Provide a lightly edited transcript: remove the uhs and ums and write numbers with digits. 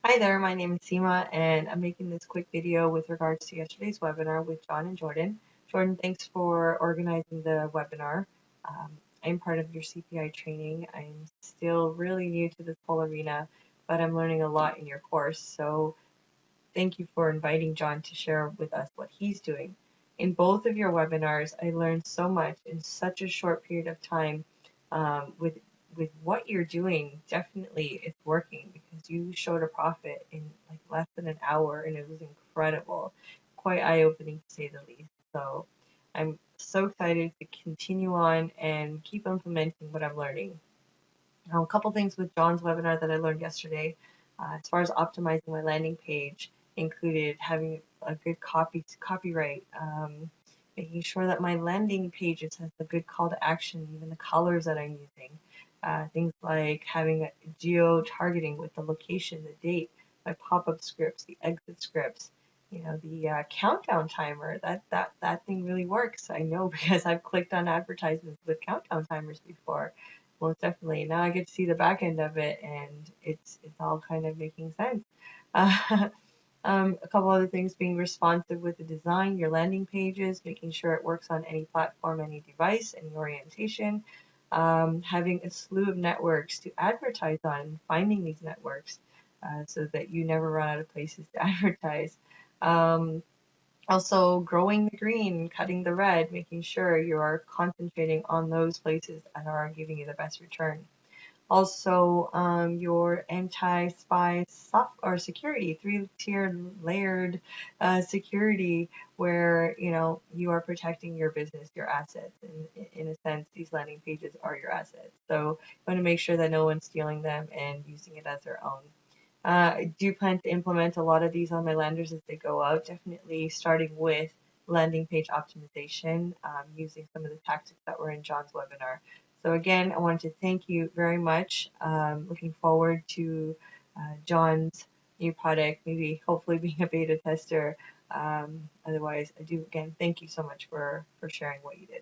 Hi there, my name is Seema, and I'm making this quick video with regards to yesterday's webinar with John and Jordan. Jordan, thanks for organizing the webinar. I'm part of your CPI training. I'm still really new to this whole arena, but I'm learning a lot in your course. So thank you for inviting John to share with us what he's doing. In both of your webinars, I learned so much in such a short period of time. With what you're doing, definitely it's working because you showed a profit in like less than an hour and it was incredible. Quite eye-opening to say the least. So I'm so excited to continue on and keep implementing what I'm learning. Now, a couple things with John's webinar that I learned yesterday, as far as optimizing my landing page, included having a good copyright, making sure that my landing pages has a good call to action, even the colors that I'm using. Things like having a geo-targeting with the location, the date, my pop-up scripts, the exit scripts, the countdown timer. That thing really works. I know because I've clicked on advertisements with countdown timers before. Most definitely. Now I get to see the back end of it, and it's all kind of making sense. A couple other things: being responsive with the design, your landing pages, making sure it works on any platform, any device, any orientation. Having a slew of networks to advertise on, finding these networks so that you never run out of places to advertise. Also, growing the green, cutting the red, making sure you are concentrating on those places that are giving you the best return. Also, your anti-spy soft or security, three-tier layered security, where you are protecting your business, your assets. In a sense, these landing pages are your assets. So you want to make sure that no one's stealing them and using it as their own. I do plan to implement a lot of these on my landers as they go out, definitely starting with landing page optimization, using some of the tactics that were in John's webinar. So again, I wanted to thank you very much. Looking forward to John's new product, maybe hopefully being a beta tester. Otherwise, I do again thank you so much for sharing what you did.